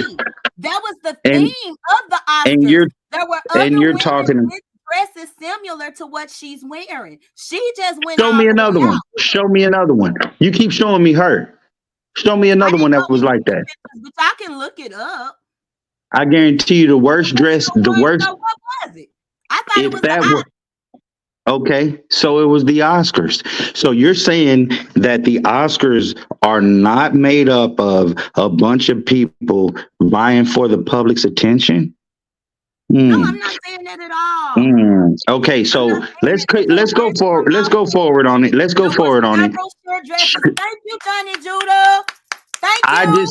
That was the and theme of the and Oscars. There were other you're women talking. with dresses similar to what she's wearing. She just went Show all me the way another one. out. Show me another one. You keep showing me her. Show me I another didn't one know that was any like that. pictures, but I can look it up. I guarantee you the worst dress, the worst. So what was it? I thought it If was that the was okay, so it was the Oscars. So you're saying that the Oscars are not made up of a bunch of people vying for the public's attention? No, I'm not saying that at all. Okay, so I'm not saying that. let's go forward. Let's go forward on it. Let's go There forward were on it. several short dresses. Thank you, Johnny Judah. Thank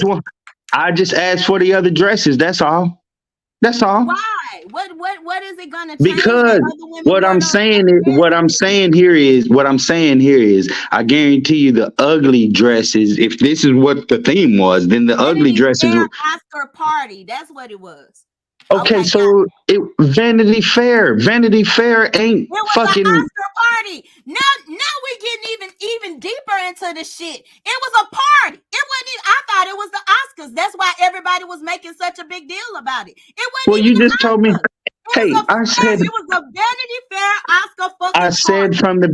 you. I just asked for the other dresses. That's all. That's all. Why? What is it gonna change? Because that other women what wear I'm those saying is, what I'm saying here is, I guarantee you the ugly dresses. If this is what the theme was, then the ugly Vanity dresses. Fair Oscar party. That's what it was. Okay, so Vanity Fair ain't It was fucking. an Oscar party. Now we're getting even deeper into the shit. It was a party. It wasn't even, I thought it was the Oscars. That's why everybody was making such a big deal about it. It wasn't Well, even you the just told me. Oscars. Hey, It was a Vanity Fair Oscar fucking I said party. from the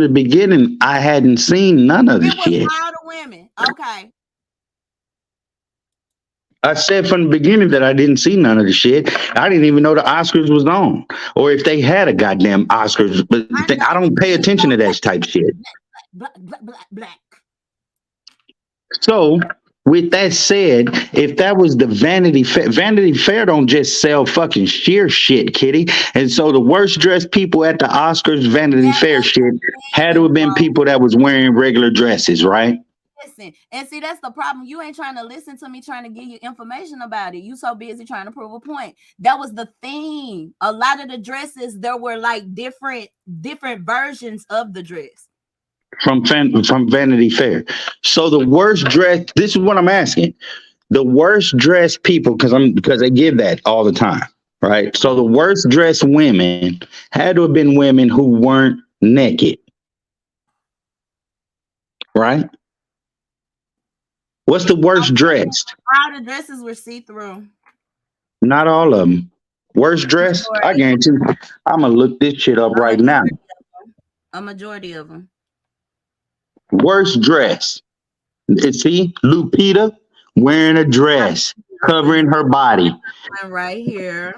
beginning. I hadn't seen none of this It was shit. all the women. Okay. I said from the beginning that I didn't see none of the shit. I didn't even know the Oscars was on, or if they had a goddamn Oscars. But I don't pay attention to that type shit. Black. So, with that said, if that was the Vanity Fair don't just sell fucking sheer shit, Kitty. And so the worst dressed people at the Oscars Vanity Fair shit had to have been people that was wearing regular dresses, right? Listen, and see, that's the problem. You ain't trying to listen to me trying to give you information about it. You so busy trying to prove a point. That was the theme. A lot of the dresses, there were like different versions of the dress. From Vanity Fair. So the worst dress, this is what I'm asking. The worst dressed people, because they give that all the time, right? So the worst dressed women had to have been women who weren't naked. Right? What's the worst dressed? All the dresses were see-through. Not all of them. Worst dressed? I guarantee you. I'm going to look this shit up right now. A majority of them. Worst dress. See, Lupita wearing a dress, covering her body. Right here.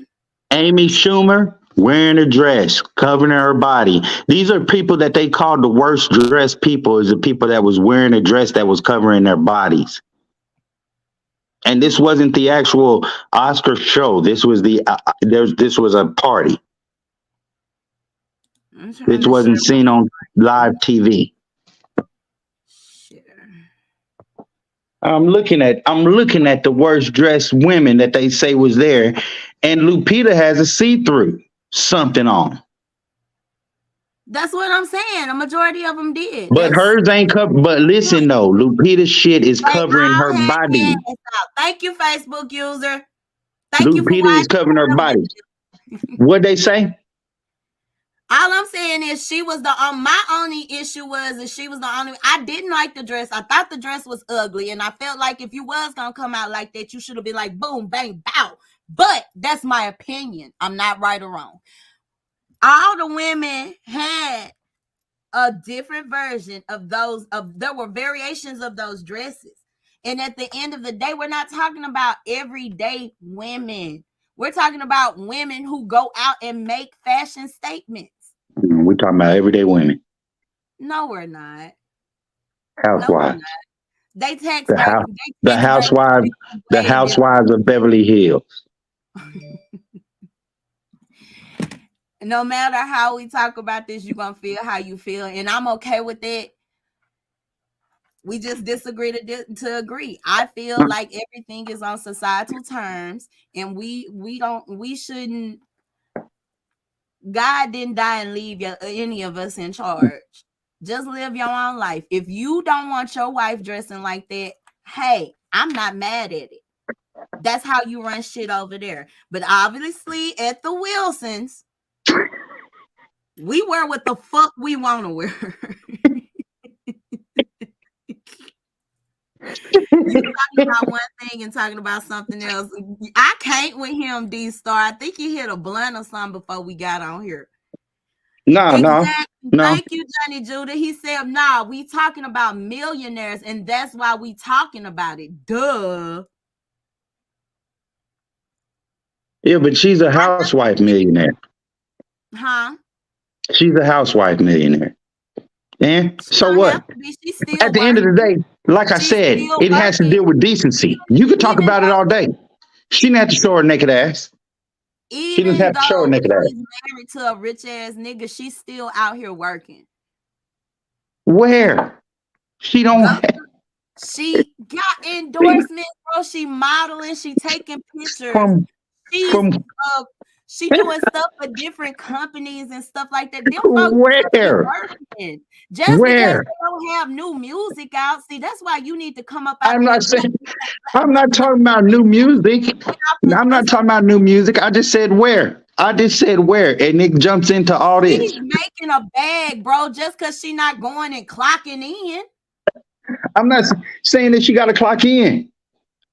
Amy Schumer wearing a dress, covering her body. These are people that they called the worst dressed people, is the people that was wearing a dress that was covering their bodies. And this wasn't the actual Oscar show. This was this was a party. This wasn't seen on live TV. I'm looking at the worst dressed women that they say was there, and Lupita has a see-through something on. That's what I'm saying. A majority of them did. But hers ain't covered. But listen though, Lupita's shit is covering her body. Thank you, Facebook user. Thank you for Lupita is covering her body. What'd they say? All I'm saying is she was my only issue was that she was the only. I didn't like the dress. I thought the dress was ugly, and I felt like if you was gonna come out like that, you should have been like boom, bang, bow. But that's my opinion. I'm not right or wrong. all the women had a different version of those. There were variations of those dresses. And at the end of the day, we're not talking about everyday women. We're talking about women who go out and make fashion statements. We're talking about everyday women. No, we're not. Housewives. They text the housewives of Beverly Hills. No matter how we talk about this, you're gonna feel how you feel, and I'm okay with it. We just disagree to agree. I feel like everything is on societal terms, and we shouldn't. God didn't die and leave any of us in charge. Just live your own life. If you don't want your wife dressing like that, hey, I'm not mad at it. That's how you run shit over there. But obviously, at the Wilsons, we wear what the fuck we want to wear. You talking about one thing and talking about something else. I can't with him, D-Star. I think he hit a blunt or something before we got on here. No. Thank you, Johnny Judah. He said, nah, we talking about millionaires, and that's why we talking about it. Duh. Yeah, but she's a housewife millionaire. Huh? She's a housewife millionaire. And so what? At the end of the day, like I said, it has to deal with decency. You could talk about it all day. She didn't have to show her naked ass. She didn't have to show her naked ass. She's married to a rich ass nigga, she's still out here working. Where? She don't. She got endorsements, bro. She modeling. She taking pictures. She doing stuff for different companies and stuff like that. Where? Just because they don't have new music out. See, that's why you need to come up. I'm not talking about new music. I'm not talking about new music. I just said where. And it jumps into all this. She's making a bag, bro, just because she's not going and clocking in. I'm not saying that she got to clock in.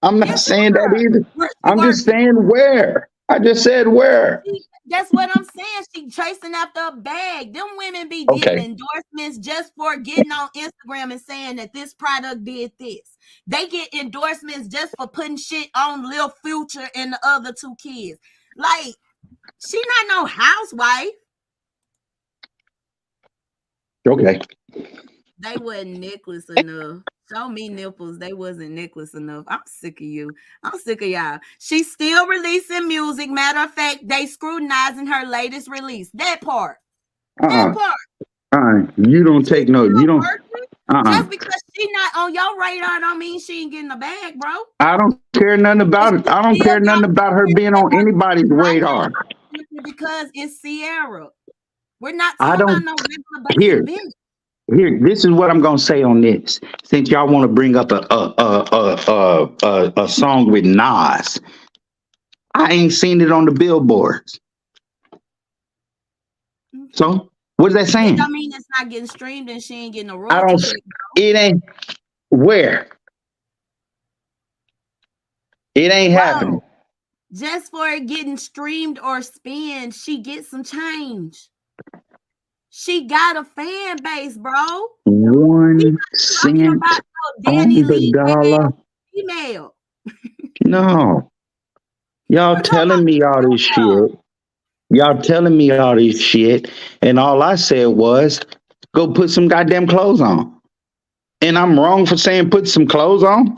I'm not saying that either. I'm just saying where. I just said where. That's what I'm saying. She chasing after a bag. Them women be getting endorsements just for getting on Instagram and saying that this product did this. They get endorsements just for putting shit on Lil Future and the other two kids. Like, she not no housewife. Okay. They wasn't necklace enough. Show me nipples. They wasn't necklace enough. I'm sick of you. I'm sick of y'all. She's still releasing music. Matter of fact, they scrutinizing her latest release. That part. That part. You don't take no. You don't. Just because she not on your radar don't mean she ain't getting a bag, bro. I don't care nothing about it. I don't care nothing about her being on anybody's radar. Because it's Ciara. We're not talking about no regular baby. Here, this is what I'm gonna say on this. Since y'all want to bring up a song with Nas, I ain't seen it on the billboards. So what is that saying? I mean, it's not getting streamed and she ain't getting a royalty. It ain't where. It ain't happening. Just for it getting streamed or spent, she gets some change. She got a fan base, bro. 1 cent on the dollar. Female. No. Y'all telling me all this shit. Y'all telling me all this shit. And all I said was, go put some goddamn clothes on. And I'm wrong for saying put some clothes on?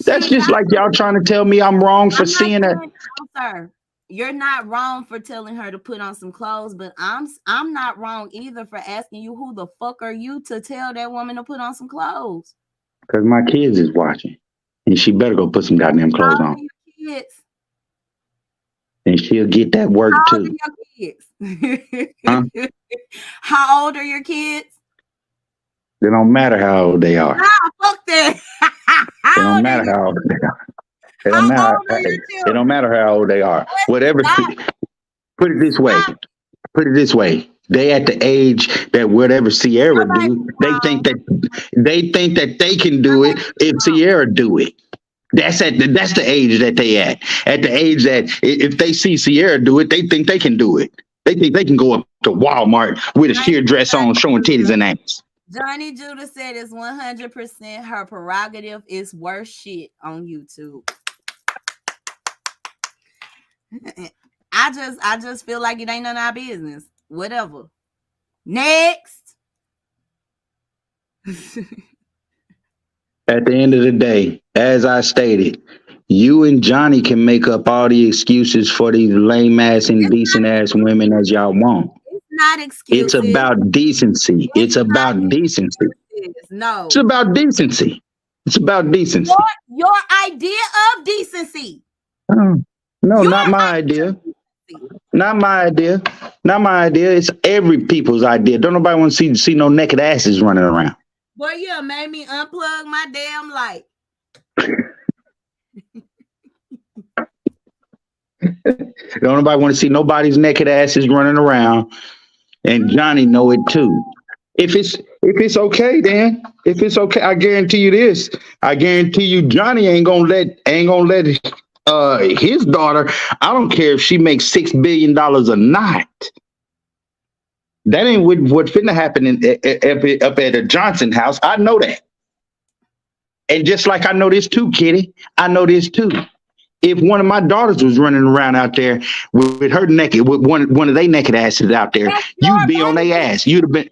That's just like y'all trying to tell me I'm wrong for seeing that. No, sir. You're not wrong for telling her to put on some clothes, but I'm not wrong either for asking you who the fuck are you to tell that woman to put on some clothes. Because my kids is watching, and she better go put some goddamn clothes on. Kids? And she'll get that work How too. old are your kids? Huh? How old are your kids? It don't matter how old they are. Nah, fuck that. It don't matter how old they are. It don't matter how old they are. Whatever. Put it this way. They at the age that whatever Ciara do, they think that they can do it if Ciara do it. That's the age that they at. At the age that if they see Ciara do it, they think they can do it. They think they can go up to Walmart with a sheer dress on, showing titties and ass. Johnny Judah said it's 100% her prerogative. It's worse shit on YouTube. I just feel like it ain't none of our business. Whatever. Next. At the end of the day, as I stated, you and Johnny can make up all the excuses for these lame ass, indecent ass women as y'all want. It's not excuses. It's about decency. It's about decency. No. It's about decency. It's about decency. Your idea of decency. No, not my idea. Not my idea. Not my idea. It's every people's idea. Don't nobody want to see no naked asses running around. Boy, you made me unplug my damn light. Don't nobody want to see nobody's naked asses running around, and Johnny know it too. If it's okay, then if it's okay, I guarantee you this. I guarantee you, Johnny ain't gonna let his daughter. I don't care if she makes $6 billion a night. That ain't what finna happen up at the Johnson house. I know that. And just like I know this too, Kiddy, I know this too. If one of my daughters was running around out there with her naked, with one of they naked asses out there, you'd be on their ass. You'd have been.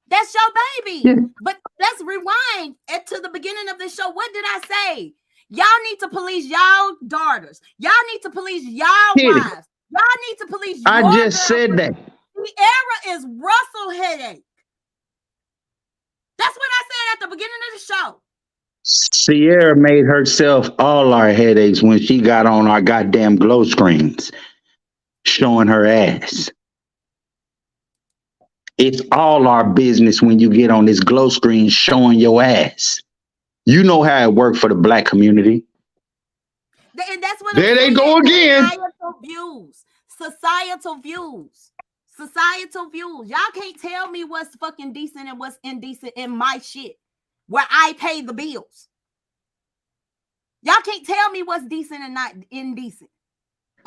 That's your baby. Yeah. But let's rewind to the beginning of the show. What did I say? Y'all need to police y'all daughters. Y'all need to police y'all wives. Y'all need to police your I just said that. Ciara is Russell headache. That's what I said at the beginning of the show. Ciara made herself all our headaches when she got on our goddamn glow screens showing her ass. It's all our business when you get on this glow screen showing your ass. You know how it worked for the black community. And that's what there they go again. Societal views. Societal views. Societal views. Y'all can't tell me what's fucking decent and what's indecent in my shit where I pay the bills. Y'all can't tell me what's decent and not indecent.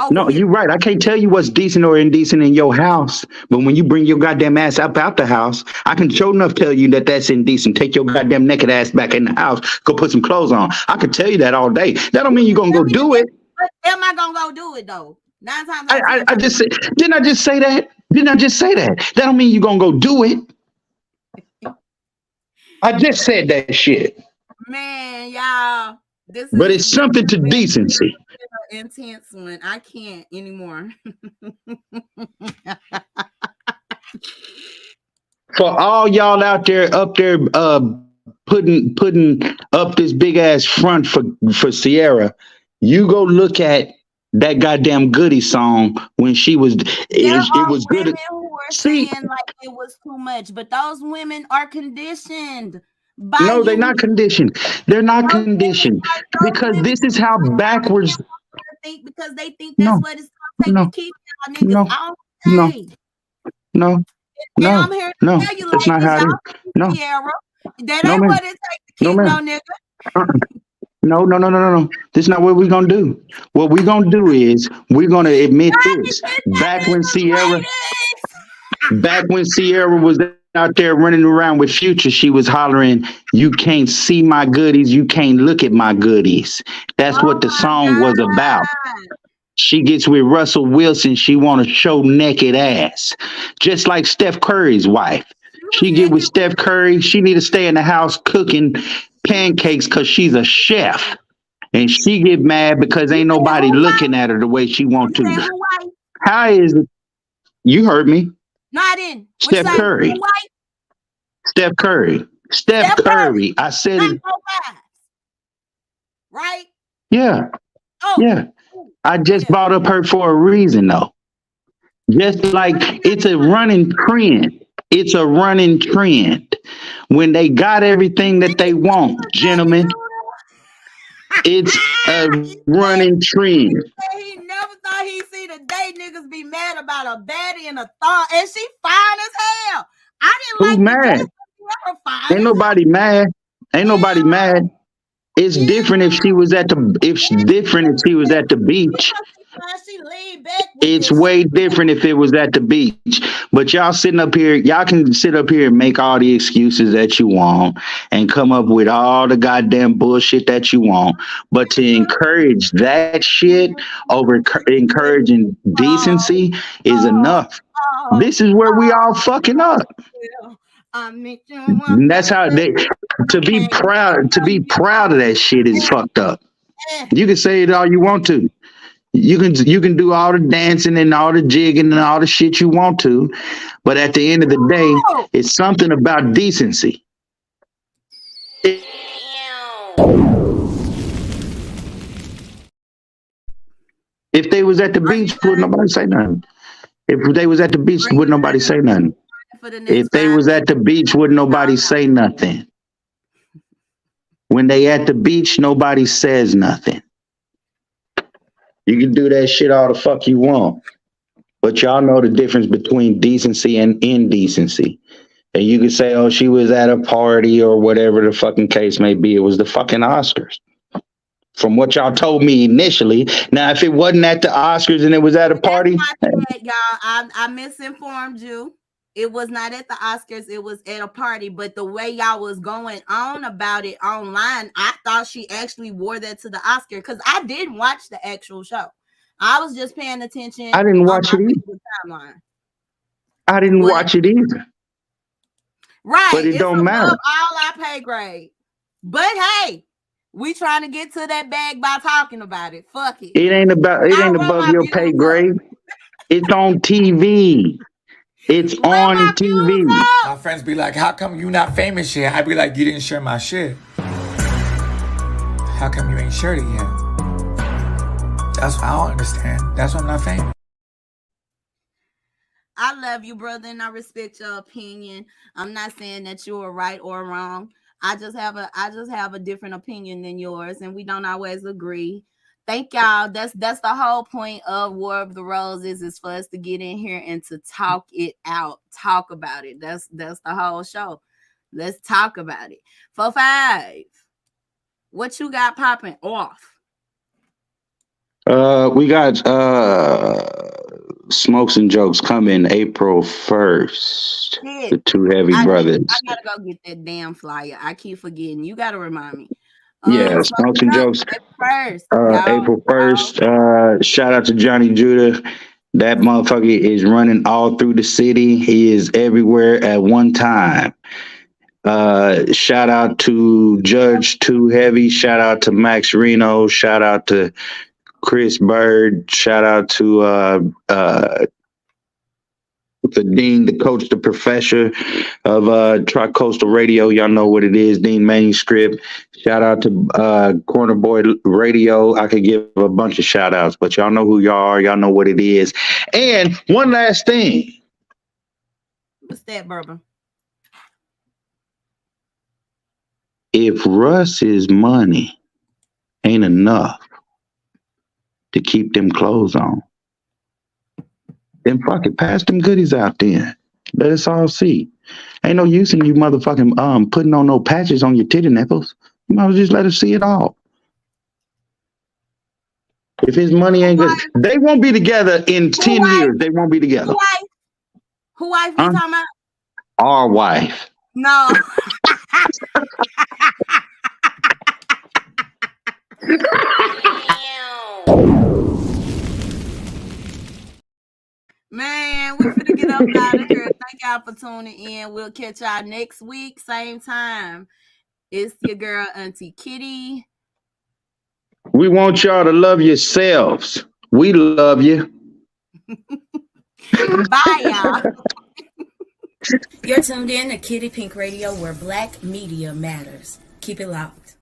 No, you're right. I can't tell you what's decent or indecent in your house, but when you bring your goddamn ass up out the house, I can sure enough tell you that that's indecent. Take your goddamn naked ass back in the house. Go put some clothes on. I can tell you that all day. That don't mean you're gonna go do it. But am I gonna go do it though? 9 times. I just said. Didn't I just say that? Didn't I just say that? That don't mean you're gonna go do it. I just said that shit. Man, y'all. But it's something to decency. Intense one. I can't anymore. For all y'all out there putting up this big ass front for Ciara, you go look at that goddamn Goody song when she was it was good. Who were saying like it was too much, but those women are conditioned. No, they're not conditioned. They're not conditioned because this is how backwards. Because they think that's what it's gonna take to keep y'all niggas out. No, that's not how it is. No, that ain't what it takes to keep no nigga. No. This is not what we're gonna do. What we're gonna do is we're gonna admit this. Back when Ciara was out there running around with Future, she was hollering, "You can't see my goodies, you can't look at my goodies." That's what the song was about. She gets with Russell Wilson, she want to show naked ass. Just like Steph Curry's wife. She get with Steph Curry, she need to stay in the house cooking pancakes because she's a chef. And she get mad because ain't nobody looking at her the way she want to. How is it? You heard me. Not in. Steph Curry. Steph Curry. Steph Curry. I said it. Right? Yeah. Oh. Yeah. I just brought up her for a reason, though. Just like it's a running trend. It's a running trend. When they got everything that they want, gentlemen, it's a running trend. He never thought he'd see the day niggas be mad about a baddie and a thought, and she fine as hell. I didn't Who's mad? Ain't nobody mad. Ain't nobody mad. It's different if she was at the beach. She lean back with It's this way shit. different if it was at the beach. But y'all sitting up here, y'all can sit up here and make all the excuses that you want and come up with all the goddamn bullshit that you want. But to encourage that shit over encouraging decency is enough. This is where we all fucking up. I meet you And that's how they to be proud of that shit is fucked up. You can say it all you want to. You can do all the dancing and all the jigging and all the shit you want to, but at the end of the day, it's something about decency. If they was at the beach, would nobody say nothing? If they was at the beach, would nobody say nothing? If they was at the beach, would nobody say nothing? When they at the beach, nobody says nothing. You can do that shit all the fuck you want. But y'all know the difference between decency and indecency. And you can say, oh, she was at a party or whatever the fucking case may be. It was the fucking Oscars. From what y'all told me initially. Now, if it wasn't at the Oscars and it was at a party. Y'all, I misinformed you. It was not at the Oscars. It was at a party. But the way y'all was going on about it online, I thought she actually wore that to the Oscar because I didn't watch the actual show. I was just paying attention. I didn't watch it either. Timeline. I didn't watch it either. Right. But it don't matter. All our pay grade. But hey, we trying to get to that bag by talking about it. Fuck it. It ain't above your pay grade. It's on TV. It's on TV. My friends be like, how come you not famous yet? I be like, you didn't share my shit. How come you ain't shared it yet? That's what I don't understand. That's why I'm not famous. I love you, brother, and I respect your opinion. I'm not saying that you are right or wrong. I just have a different opinion than yours, and we don't always agree. Thank y'all. That's the whole point of War of the Roses is for us to get in here and to talk it out, talk about it. That's the whole show. Let's talk about it. 4-5. What you got popping off? We got Smokes and Jokes coming April 1st. The Two Heavy Brothers. I gotta go get that damn flyer. I keep forgetting. You gotta remind me. Yeah, Smokes and Jokes. April 1st. Shout out to Johnny Judah. That motherfucker is running all through the city. He is everywhere at one time. Shout out to Judge Too Heavy. Shout out to Max Reno. Shout out to Chris Bird. Shout out to the Dean, the coach, the professor of Tri-Coastal Radio. Y'all know what it is, Dean Manuscript. Shout out to Corner Boy Radio. I could give a bunch of shout outs, but y'all know who y'all are. Y'all know what it is. And one last thing. What's that, Bourbon? If Russ's money ain't enough to keep them clothes on, then fuck it, pass them goodies out then. Let us all see. Ain't no use in you motherfucking putting on no patches on your titty nipples. You might as well just let us see it all. If his money ain't good, they won't be together in 10 years. They won't be together. Who wife you talking about? Our wife. No. Man, we're finna get up out of here. Thank y'all for tuning in. We'll catch y'all next week, same time. It's your girl, Auntie Kiddy. We want y'all to love yourselves. We love you. Bye, y'all. You're tuned in to Kiddy Pink Radio, where Black media matters. Keep it locked.